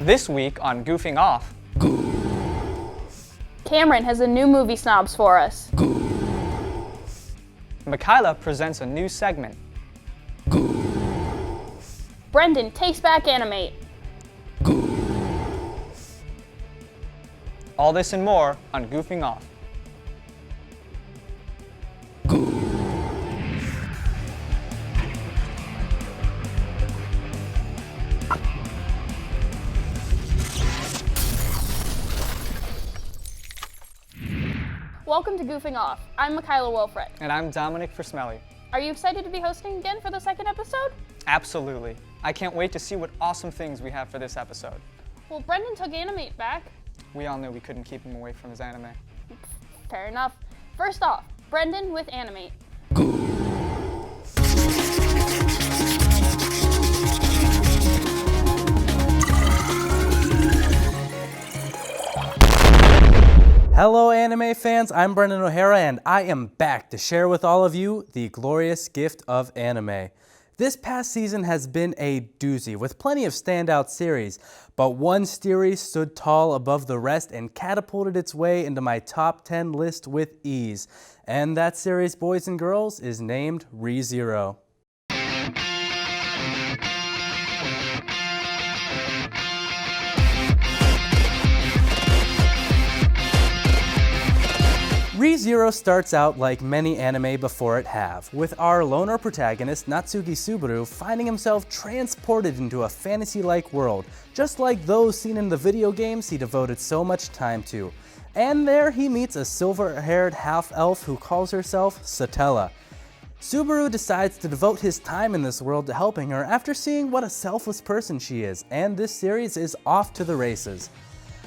This week on Goofing Off, Cameron has a new movie snobs for us. Michaela presents a new segment. Brendan takes back Animate. All this and more on Goofing Off. Welcome to Goofing Off. I'm Michaela Wilfred. And I'm Dominic Forsmelli. Are you excited to be hosting again for the second episode? Absolutely. I can't wait to see what awesome things we have for this episode. Well, Brendan took Animate back. We all knew we couldn't keep him away from his anime. Fair enough. First off, Brendan with Animate. Hello anime fans, I'm Brendan O'Hara and I am back to share with all of you the glorious gift of anime. This past season has been a doozy with plenty of standout series, but one series stood tall above the rest and catapulted its way into my top 10 list with ease. And that series, boys and girls, is named ReZero. ReZero starts out like many anime before it have, with our loner protagonist Natsuki Subaru finding himself transported into a fantasy-like world, just like those seen in the video games he devoted so much time to. And there he meets a silver-haired half-elf who calls herself Satella. Subaru decides to devote his time in this world to helping her after seeing what a selfless person she is, and this series is off to the races.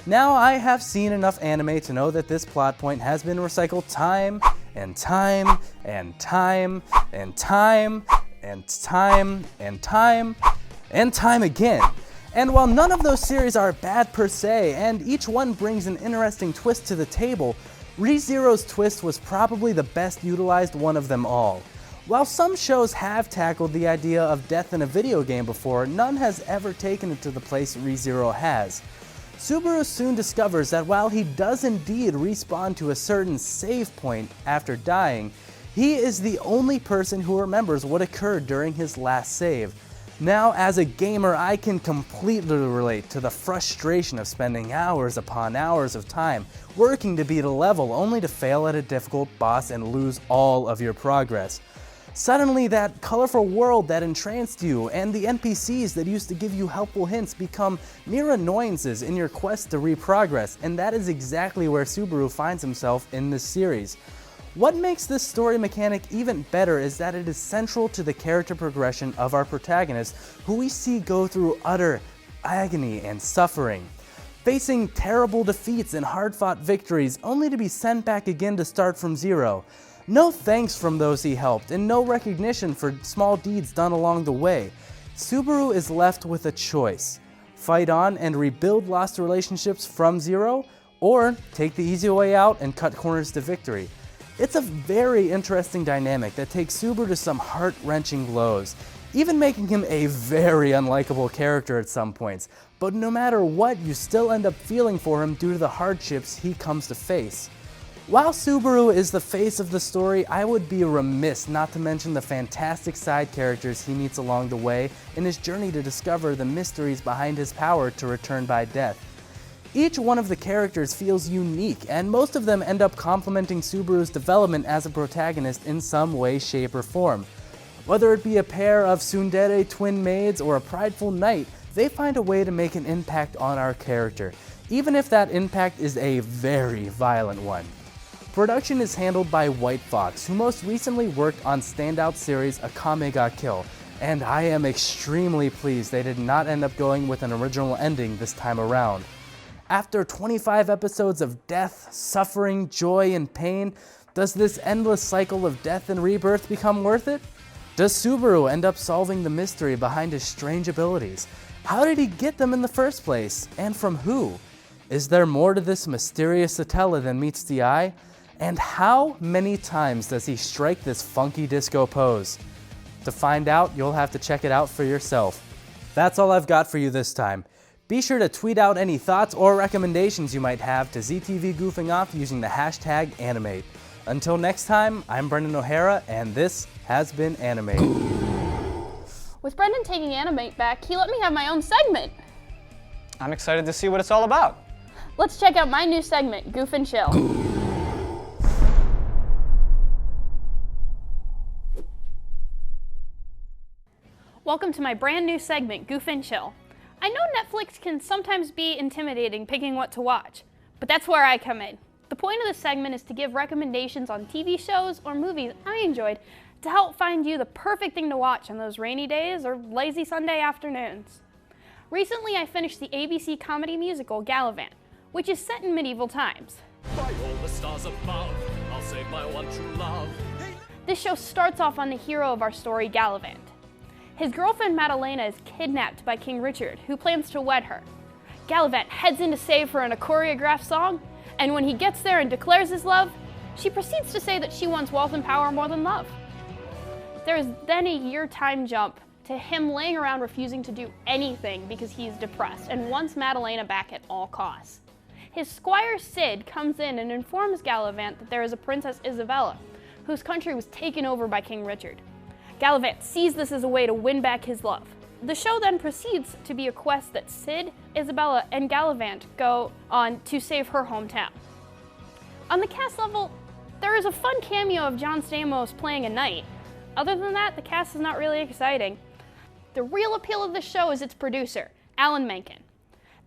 Now, I have seen enough anime to know that this plot point has been recycled time and time and time and time and time and time and time again. And while none of those series are bad per se, and each one brings an interesting twist to the table, ReZero's twist was probably the best utilized one of them all. While some shows have tackled the idea of death in a video game before, none has ever taken it to the place ReZero has. Subaru soon discovers that while he does indeed respawn to a certain save point after dying, he is the only person who remembers what occurred during his last save. Now, as a gamer, I can completely relate to the frustration of spending hours upon hours of time working to beat a level only to fail at a difficult boss and lose all of your progress. Suddenly, that colorful world that entranced you and the NPCs that used to give you helpful hints become mere annoyances in your quest to reprogress, and that is exactly where Subaru finds himself in this series. What makes this story mechanic even better is that it is central to the character progression of our protagonist, who we see go through utter agony and suffering, facing terrible defeats and hard-fought victories only to be sent back again to start from zero. No thanks from those he helped, and no recognition for small deeds done along the way. Subaru is left with a choice: fight on and rebuild lost relationships from zero, or take the easy way out and cut corners to victory. It's a very interesting dynamic that takes Subaru to some heart-wrenching lows, even making him a very unlikable character at some points. But no matter what, you still end up feeling for him due to the hardships he comes to face. While Subaru is the face of the story, I would be remiss not to mention the fantastic side characters he meets along the way in his journey to discover the mysteries behind his power to return by death. Each one of the characters feels unique, and most of them end up complementing Subaru's development as a protagonist in some way, shape, or form. Whether it be a pair of tsundere twin maids or a prideful knight, they find a way to make an impact on our character, even if that impact is a very violent one. Production is handled by White Fox, who most recently worked on standout series Akame ga Kill, and I am extremely pleased they did not end up going with an original ending this time around. After 25 episodes of death, suffering, joy, and pain, does this endless cycle of death and rebirth become worth it? Does Subaru end up solving the mystery behind his strange abilities? How did he get them in the first place, and from who? Is there more to this mysterious Satella than meets the eye? And how many times does he strike this funky disco pose? To find out, you'll have to check it out for yourself. That's all I've got for you this time. Be sure to tweet out any thoughts or recommendations you might have to ZTV Goofing Off using the hashtag Animate. Until next time, I'm Brendan O'Hara, and this has been Animate. With Brendan taking Animate back, he let me have my own segment. I'm excited to see what it's all about. Let's check out my new segment, Goof and Chill. Welcome to my brand new segment, Goof and Chill. I know Netflix can sometimes be intimidating picking what to watch, but that's where I come in. The point of this segment is to give recommendations on TV shows or movies I enjoyed to help find you the perfect thing to watch on those rainy days or lazy Sunday afternoons. Recently, I finished the ABC comedy musical Galavant, which is set in medieval times. By all the stars above, I'll save my one true love. This show starts off on the hero of our story, Galavant. His girlfriend Madalena is kidnapped by King Richard, who plans to wed her. Galavant heads in to save her in a choreographed song, and when he gets there and declares his love, she proceeds to say that she wants wealth and power more than love. There is then a year time jump to him laying around refusing to do anything because he's depressed and wants Madalena back at all costs. His squire Sid comes in and informs Galavant that there is a Princess Isabella, whose country was taken over by King Richard. Galavant sees this as a way to win back his love. The show then proceeds to be a quest that Sid, Isabella, and Galavant go on to save her hometown. On the cast level, there is a fun cameo of John Stamos playing a knight. Other than that, the cast is not really exciting. The real appeal of the show is its producer, Alan Menken.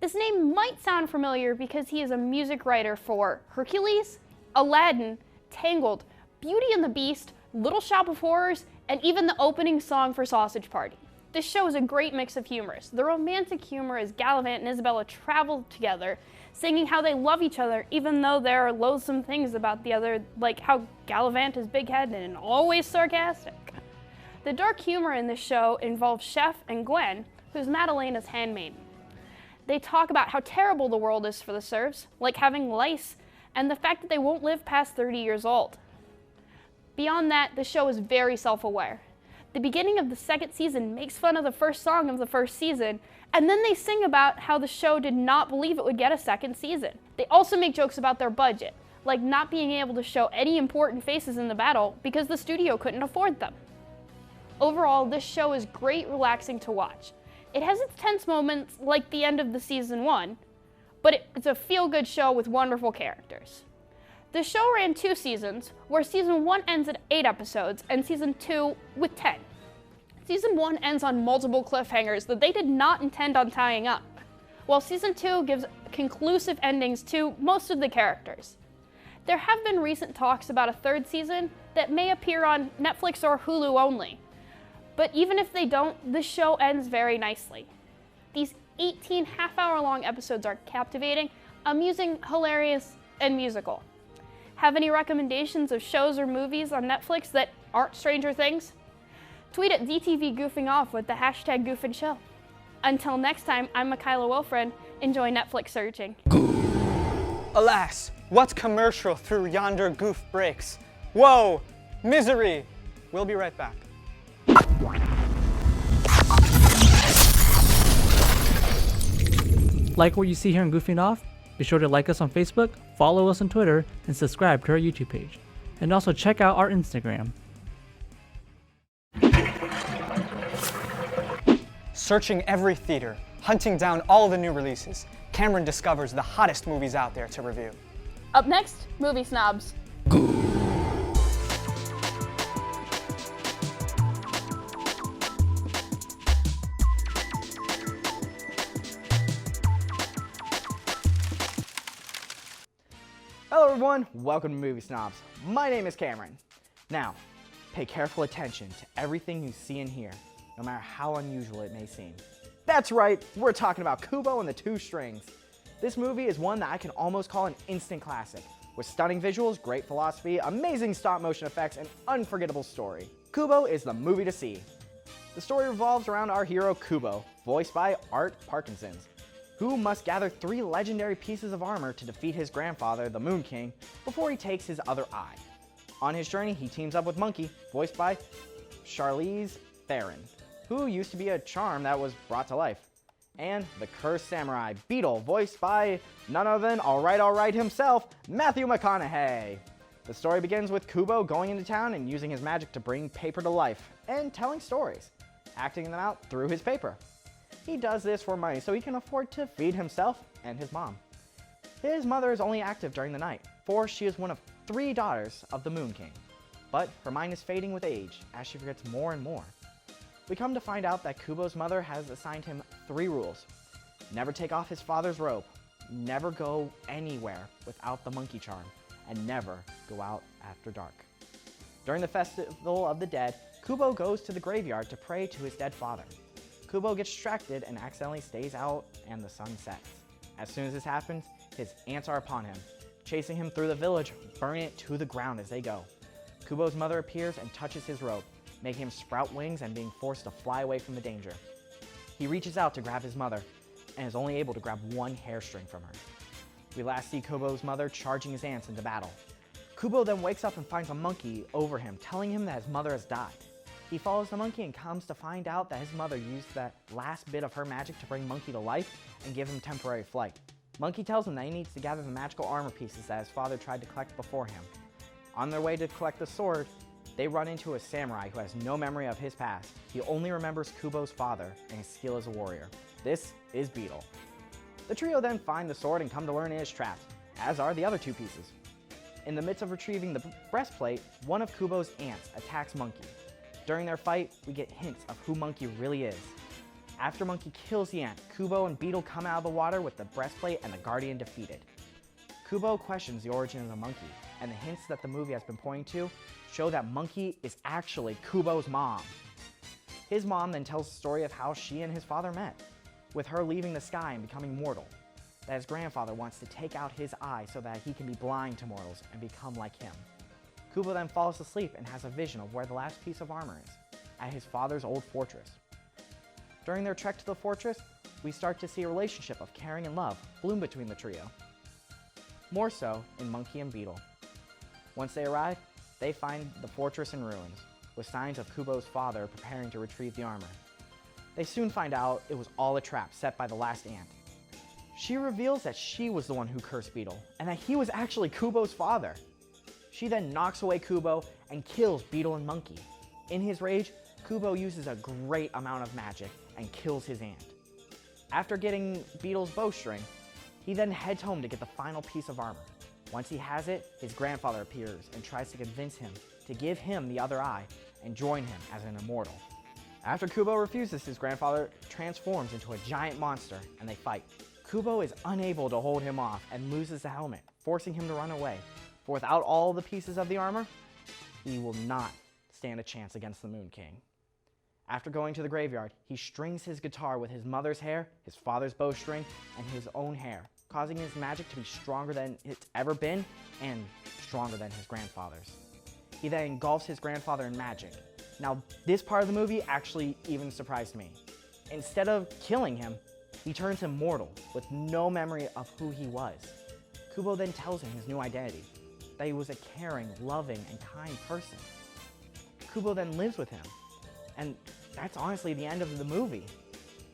This name might sound familiar because he is a music writer for Hercules, Aladdin, Tangled, Beauty and the Beast, Little Shop of Horrors, and even the opening song for Sausage Party. This show is a great mix of humors. The romantic humor is Galavant and Isabella travel together, singing how they love each other even though there are loathsome things about the other, like how Galavant is big-headed and always sarcastic. The dark humor in this show involves Chef and Gwen, who's Madalena's handmaiden. They talk about how terrible the world is for the serfs, like having lice, and the fact that they won't live past 30 years old. Beyond that, the show is very self-aware. The beginning of the second season makes fun of the first song of the first season, and then they sing about how the show did not believe it would get a second season. They also make jokes about their budget, like not being able to show any important faces in the battle because the studio couldn't afford them. Overall, this show is great relaxing to watch. It has its tense moments like the end of the season 1, but it's a feel-good show with wonderful characters. The show ran 2 seasons, where season 1 ends at 8 episodes and season 2 with 10. Season 1 ends on multiple cliffhangers that they did not intend on tying up, while season 2 gives conclusive endings to most of the characters. There have been recent talks about a 3rd season that may appear on Netflix or Hulu only, but even if they don't, this show ends very nicely. These 18 half-hour-long episodes are captivating, amusing, hilarious, and musical. Have any recommendations of shows or movies on Netflix that aren't Stranger Things? Tweet at ZTV Goofing Off with the hashtag Goof and Chill. Until next time, I'm Michaela Wilfred. Enjoy Netflix searching. Alas, what commercial through yonder goof breaks? Whoa, misery! We'll be right back. Like what you see here in Goofing Off? Be sure to like us on Facebook, follow us on Twitter, and subscribe to our YouTube page. And also check out our Instagram. Searching every theater, hunting down all the new releases, Cameron discovers the hottest movies out there to review. Up next, Movie Snobs. Hello everyone, welcome to Movie Snobs. My name is Cameron. Now, pay careful attention to everything you see and hear, no matter how unusual it may seem. That's right, we're talking about Kubo and the Two Strings. This movie is one that I can almost call an instant classic, with stunning visuals, great philosophy, amazing stop motion effects, and unforgettable story. Kubo is the movie to see. The story revolves around our hero Kubo, voiced by Art Parkinsons, who must gather 3 legendary pieces of armor to defeat his grandfather, the Moon King, before he takes his other eye. On his journey, he teams up with Monkey, voiced by Charlize Theron, who used to be a charm that was brought to life. and the Cursed Samurai, Beetle, voiced by none other than All Right himself, Matthew McConaughey. The story begins with Kubo going into town and using his magic to bring paper to life and telling stories, acting them out through his paper. He does this for money so he can afford to feed himself and his mom. His mother is only active during the night, for she is one of 3 daughters of the Moon King. But her mind is fading with age as she forgets more and more. We come to find out that Kubo's mother has assigned him 3 rules. Never take off his father's robe, never go anywhere without the monkey charm, and never go out after dark. During the Festival of the Dead, Kubo goes to the graveyard to pray to his dead father. Kubo gets distracted and accidentally stays out and the sun sets. As soon as this happens, his aunts are upon him, chasing him through the village, burning it to the ground as they go. Kubo's mother appears and touches his robe, making him sprout wings and being forced to fly away from the danger. He reaches out to grab his mother and is only able to grab 1 hairstring from her. We last see Kubo's mother charging his aunts into battle. Kubo then wakes up and finds a monkey over him, telling him that his mother has died. He follows the monkey and comes to find out that his mother used that last bit of her magic to bring Monkey to life and give him temporary flight. Monkey tells him that he needs to gather the magical armor pieces that his father tried to collect before him. On their way to collect the sword, they run into a samurai who has no memory of his past. He only remembers Kubo's father and his skill as a warrior. This is Beetle. The trio then find the sword and come to learn it is trapped, as are the other 2 pieces. In the midst of retrieving the breastplate, one of Kubo's aunts attacks Monkey. During their fight, we get hints of who Monkey really is. After Monkey kills the ant, Kubo and Beetle come out of the water with the breastplate and the Guardian defeated. Kubo questions the origin of the monkey, and the hints that the movie has been pointing to show that Monkey is actually Kubo's mom. His mom then tells the story of how she and his father met, with her leaving the sky and becoming mortal, that his grandfather wants to take out his eye so that he can be blind to mortals and become like him. Kubo then falls asleep and has a vision of where the last piece of armor is, at his father's old fortress. During their trek to the fortress, we start to see a relationship of caring and love bloom between the trio. More so in Monkey and Beetle. Once they arrive, they find the fortress in ruins, with signs of Kubo's father preparing to retrieve the armor. They soon find out it was all a trap set by the last ant. She reveals that she was the one who cursed Beetle, and that he was actually Kubo's father. She then knocks away Kubo and kills Beetle and Monkey. In his rage, Kubo uses a great amount of magic and kills his aunt. After getting Beetle's bowstring, he then heads home to get the final piece of armor. Once he has it, his grandfather appears and tries to convince him to give him the other eye and join him as an immortal. After Kubo refuses, his grandfather transforms into a giant monster and they fight. Kubo is unable to hold him off and loses the helmet, forcing him to run away. For without all the pieces of the armor, he will not stand a chance against the Moon King. After going to the graveyard, he strings his guitar with his mother's hair, his father's bowstring, and his own hair, causing his magic to be stronger than it's ever been and stronger than his grandfather's. He then engulfs his grandfather in magic. Now, this part of the movie actually even surprised me. Instead of killing him, he turns him mortal with no memory of who he was. Kubo then tells him his new identity, that he was a caring, loving, and kind person. Kubo then lives with him, and that's honestly the end of the movie.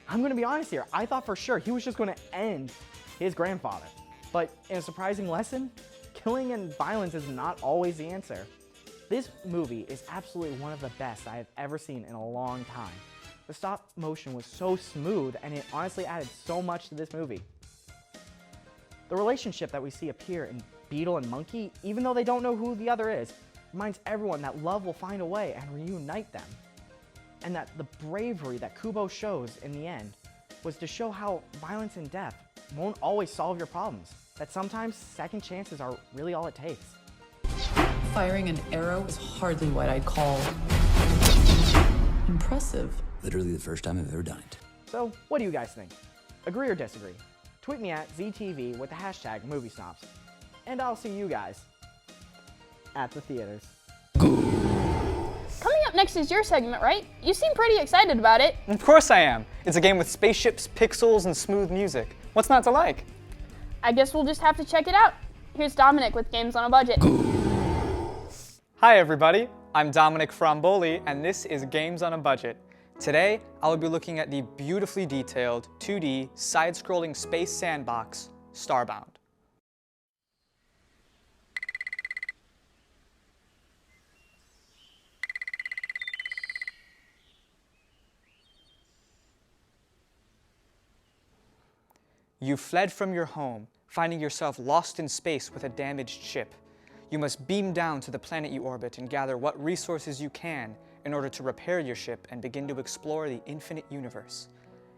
I'm gonna be honest here, I thought for sure he was just gonna end his grandfather. But in a surprising lesson, killing and violence is not always the answer. This movie is absolutely one of the best I have ever seen in a long time. The stop motion was so smooth and it honestly added so much to this movie. The relationship that we see appear in Beetle and Monkey, even though they don't know who the other is, reminds everyone that love will find a way and reunite them. And that the bravery that Kubo shows in the end was to show how violence and death won't always solve your problems, that sometimes second chances are really all it takes. Firing an arrow is hardly what I'd call impressive. Literally the first time I've ever done it. So, what do you guys think? Agree or disagree? Tweet me at ZTV with the hashtag MovieSnobs. And I'll see you guys at the theaters. Coming up next is your segment, right? You seem pretty excited about it. Of course I am. It's a game with spaceships, pixels, and smooth music. What's not to like? I guess we'll just have to check it out. Here's Dominic with Games on a Budget. Hi everybody, I'm Dominic Fromboli, and this is Games on a Budget. Today, I will be looking at the beautifully detailed 2D side-scrolling space sandbox, Starbound. You fled from your home, finding yourself lost in space with a damaged ship. You must beam down to the planet you orbit and gather what resources you can in order to repair your ship and begin to explore the infinite universe.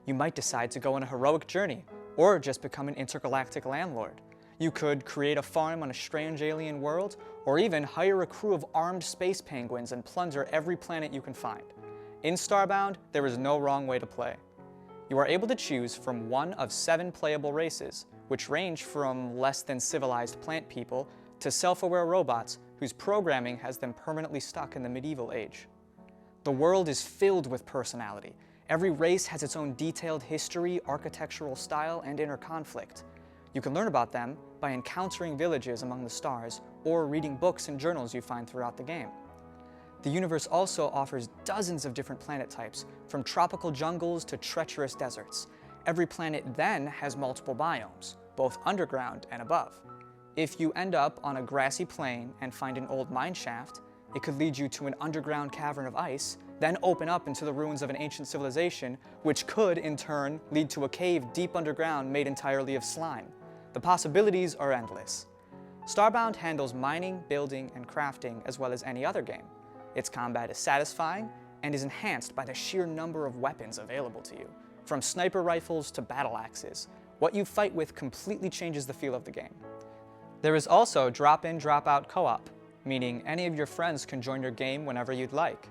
You might decide to go on a heroic journey, or just become an intergalactic landlord. You could create a farm on a strange alien world, or even hire a crew of armed space penguins and plunder every planet you can find. In Starbound, there is no wrong way to play. You are able to choose from one of 7 playable races, which range from less than civilized plant people to self-aware robots whose programming has them permanently stuck in the medieval age. The world is filled with personality. Every race has its own detailed history, architectural style, and inner conflict. You can learn about them by encountering villages among the stars or reading books and journals you find throughout the game. The universe also offers dozens of different planet types, from tropical jungles to treacherous deserts. Every planet then has multiple biomes, both underground and above. If you end up on a grassy plain and find an old mine shaft, it could lead you to an underground cavern of ice, then open up into the ruins of an ancient civilization, which could, in turn, lead to a cave deep underground made entirely of slime. The possibilities are endless. Starbound handles mining, building, and crafting as well as any other game. Its combat is satisfying and is enhanced by the sheer number of weapons available to you. From sniper rifles to battle axes, what you fight with completely changes the feel of the game. There is also drop-in, drop-out co-op, meaning any of your friends can join your game whenever you'd like.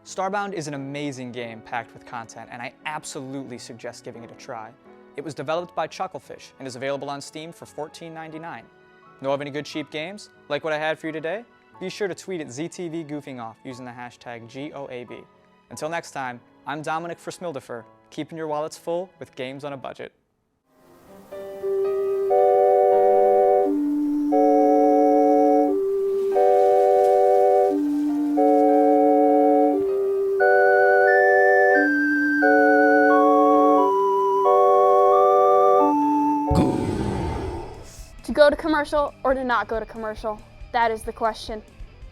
Starbound is an amazing game packed with content, and I absolutely suggest giving it a try. It was developed by Chucklefish and is available on Steam for $14.99. Know of any good cheap games, like what I had for you today? Be sure to tweet at ZTV Goofing Off using the hashtag GOAB. Until next time, I'm Dominic for Smildifer, keeping your wallets full with games on a budget. To go to commercial or to not go to commercial? That is the question.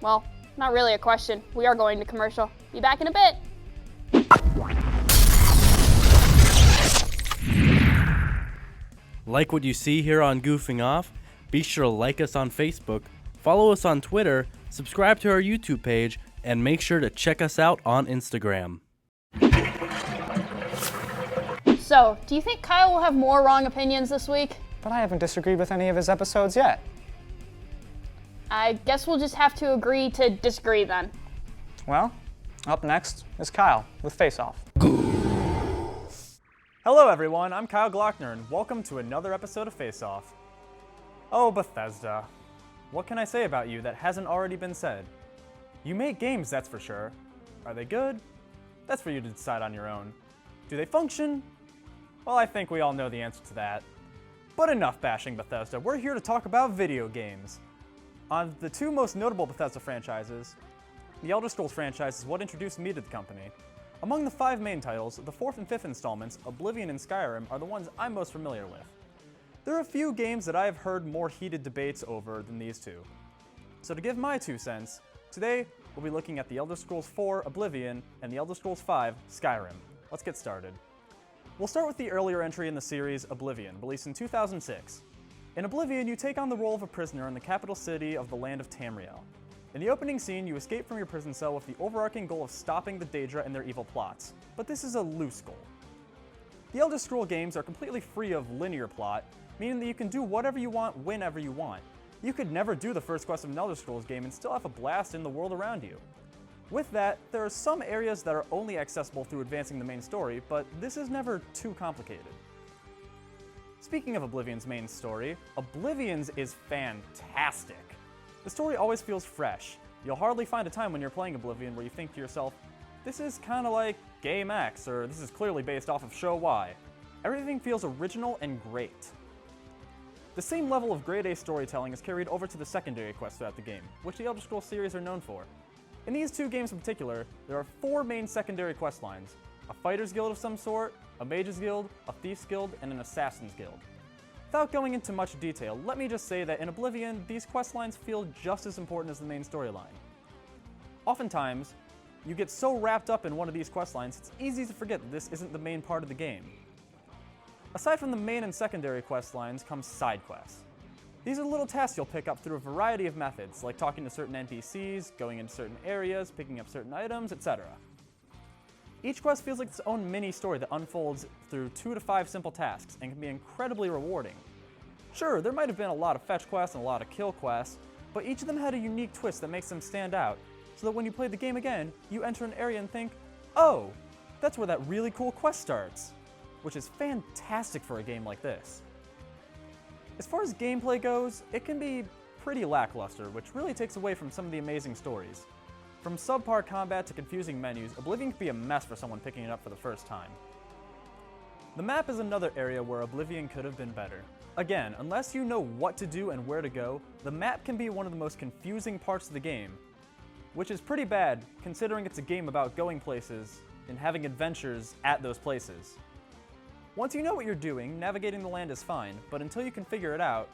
Well, not really a question. We are going to commercial. Be back in a bit. Like what you see here on Goofing Off? Be sure to like us on Facebook, follow us on Twitter, subscribe to our YouTube page, and make sure to check us out on Instagram. So, do you think Kyle will have more wrong opinions this week? But I haven't disagreed with any of his episodes yet. I guess we'll just have to agree to disagree then. Well, up next is Kyle with Face Off. Hello everyone, I'm Kyle Glockner and welcome to another episode of Face Off. Oh, Bethesda. What can I say about you that hasn't already been said? You make games, that's for sure. Are they good? That's for you to decide on your own. Do they function? Well, I think we all know the answer to that. But enough bashing Bethesda, we're here to talk about video games. On the 2 most notable Bethesda franchises, the Elder Scrolls franchise is what introduced me to the company. Among the 5 main titles, the 4th and 5th installments, Oblivion and Skyrim, are the ones I'm most familiar with. There are a few games that I have heard more heated debates over than these 2. So to give my 2 cents, today we'll be looking at the Elder Scrolls 4 Oblivion and the Elder Scrolls 5 Skyrim. Let's get started. We'll start with the earlier entry in the series, Oblivion, released in 2006. In Oblivion, you take on the role of a prisoner in the capital city of the land of Tamriel. In the opening scene, you escape from your prison cell with the overarching goal of stopping the Daedra and their evil plots, but this is a loose goal. The Elder Scrolls games are completely free of linear plot, meaning that you can do whatever you want, whenever you want. You could never do the first quest of an Elder Scrolls game and still have a blast in the world around you. With that, there are some areas that are only accessible through advancing the main story, but this is never too complicated. Speaking of Oblivion's main story, Oblivion's is fantastic. The story always feels fresh. You'll hardly find a time when you're playing Oblivion where you think to yourself, this is kinda like Game X, or this is clearly based off of Show Y. Everything feels original and great. The same level of grade A storytelling is carried over to the secondary quests throughout the game, which the Elder Scrolls series are known for. In these 2 games in particular, there are 4 main secondary quest lines. a fighter's guild of some sort, a mage's guild, a thief's guild, and an assassin's guild. Without going into much detail, let me just say that in Oblivion, these questlines feel just as important as the main storyline. Oftentimes, you get so wrapped up in one of these questlines, it's easy to forget that this isn't the main part of the game. Aside from the main and secondary questlines comes side quests. These are little tasks you'll pick up through a variety of methods, like talking to certain NPCs, going into certain areas, picking up certain items, etc. Each quest feels like its own mini-story that unfolds through 2 to 5 simple tasks and can be incredibly rewarding. Sure, there might have been a lot of fetch quests and a lot of kill quests, but each of them had a unique twist that makes them stand out, so that when you play the game again, you enter an area and think, oh, that's where that really cool quest starts, which is fantastic for a game like this. As far as gameplay goes, it can be pretty lackluster, which really takes away from some of the amazing stories. From subpar combat to confusing menus, Oblivion can be a mess for someone picking it up for the first time. The map is another area where Oblivion could have been better. Again, unless you know what to do and where to go, the map can be one of the most confusing parts of the game, which is pretty bad considering it's a game about going places and having adventures at those places. Once you know what you're doing, navigating the land is fine, but until you can figure it out,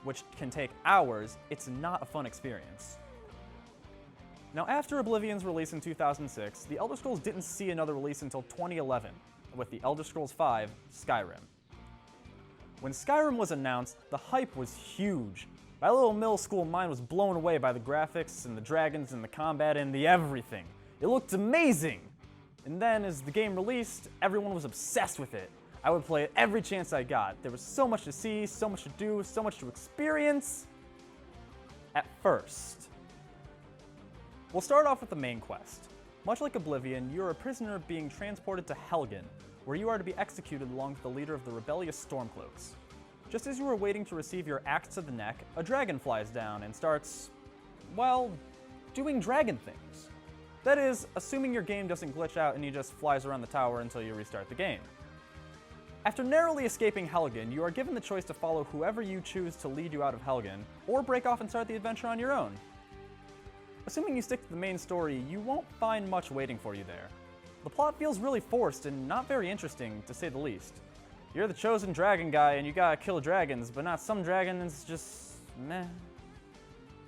which can take hours, it's not a fun experience. Now, after Oblivion's release in 2006, the Elder Scrolls didn't see another release until 2011, with the Elder Scrolls V: Skyrim. When Skyrim was announced, the hype was huge. My little middle school mind was blown away by the graphics and the dragons and the combat and the everything. It looked amazing! And then, as the game released, everyone was obsessed with it. I would play it every chance I got. There was so much to see, so much to do, so much to experience. At first. We'll start off with the main quest. Much like Oblivion, you're a prisoner being transported to Helgen, where you are to be executed along with the leader of the rebellious Stormcloaks. Just as you are waiting to receive your axe to the neck, a dragon flies down and starts, well, doing dragon things. That is, assuming your game doesn't glitch out and he just flies around the tower until you restart the game. After narrowly escaping Helgen, you are given the choice to follow whoever you choose to lead you out of Helgen, or break off and start the adventure on your own. Assuming you stick to the main story, you won't find much waiting for you there. The plot feels really forced and not very interesting, to say the least. You're the chosen dragon guy and you gotta kill dragons, but not some dragons, just meh.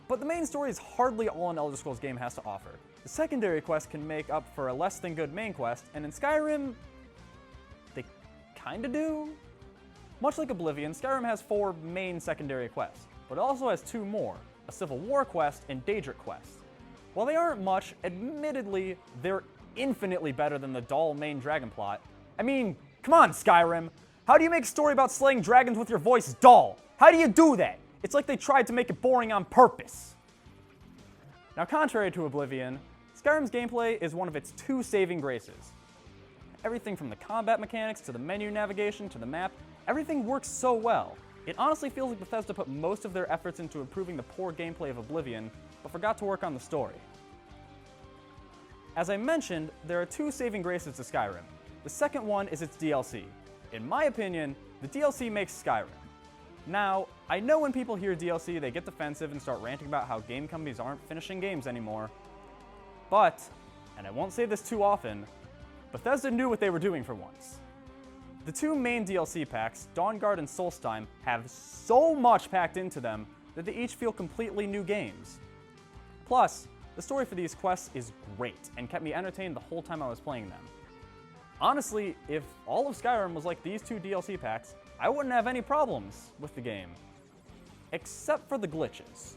But the main story is hardly all an Elder Scrolls game has to offer. The secondary quests can make up for a less than good main quest, and in Skyrim, they kinda do? Much like Oblivion, Skyrim has 4 main secondary quests, but it also has 2 more, a Civil War quest and Daedric quest. While they aren't much, admittedly, they're infinitely better than the dull main dragon plot. I mean, come on, Skyrim! How do you make a story about slaying dragons with your voice dull? How do you do that? It's like they tried to make it boring on purpose. Now, contrary to Oblivion, Skyrim's gameplay is one of its 2 saving graces. Everything from the combat mechanics to the menu navigation to the map, everything works so well. It honestly feels like Bethesda put most of their efforts into improving the poor gameplay of Oblivion, but forgot to work on the story. As I mentioned, there are 2 saving graces to Skyrim. The second one is its DLC. In my opinion, the DLC makes Skyrim. Now, I know when people hear DLC, they get defensive and start ranting about how game companies aren't finishing games anymore. But, and I won't say this too often, Bethesda knew what they were doing for once. The 2 main DLC packs, Dawnguard and Solstheim, have so much packed into them that they each feel completely new games. Plus, the story for these quests is great and kept me entertained the whole time I was playing them. Honestly, if all of Skyrim was like these 2 DLC packs, I wouldn't have any problems with the game. Except for the glitches.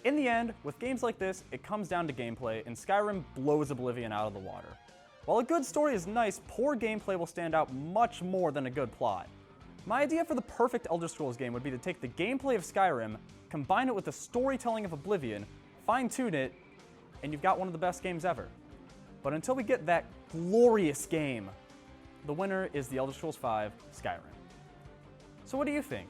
In the end, with games like this, it comes down to gameplay, and Skyrim blows Oblivion out of the water. While a good story is nice, poor gameplay will stand out much more than a good plot. My idea for the perfect Elder Scrolls game would be to take the gameplay of Skyrim, combine it with the storytelling of Oblivion, fine-tune it, and you've got one of the best games ever. But until we get that glorious game, the winner is the Elder Scrolls V: Skyrim. So what do you think?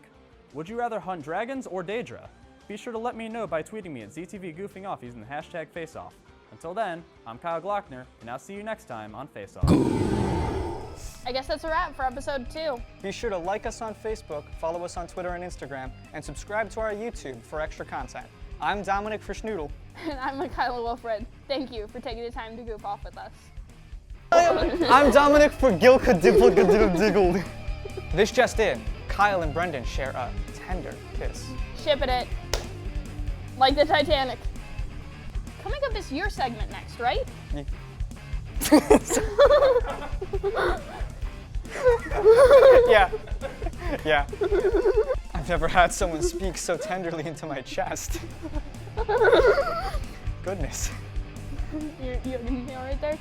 Would you rather hunt dragons or Daedra? Be sure to let me know by tweeting me at ZTV Goofing Off using the hashtag FaceOff. Until then, I'm Kyle Glockner, and I'll see you next time on Face Off. I guess that's a wrap for episode 2. Be sure to like us on Facebook, follow us on Twitter and Instagram, and subscribe to our YouTube for extra content. I'm Dominic Frischnoodle. And I'm Michaela Wilfred. Thank you for taking the time to goof off with us. I'm Dominic for Gilka Diggle. This just in, Kyle and Brendan share a tender kiss. Shipping it. Like the Titanic. Coming up is your segment next, right? Yeah. I've never had someone speak so tenderly into my chest. Goodness. You all right there?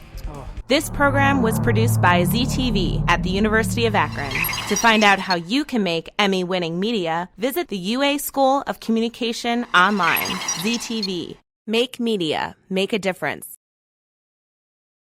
This program was produced by ZTV at the University of Akron. To find out how you can make Emmy-winning media, visit the UA School of Communication online. ZTV. Make media. Make a difference.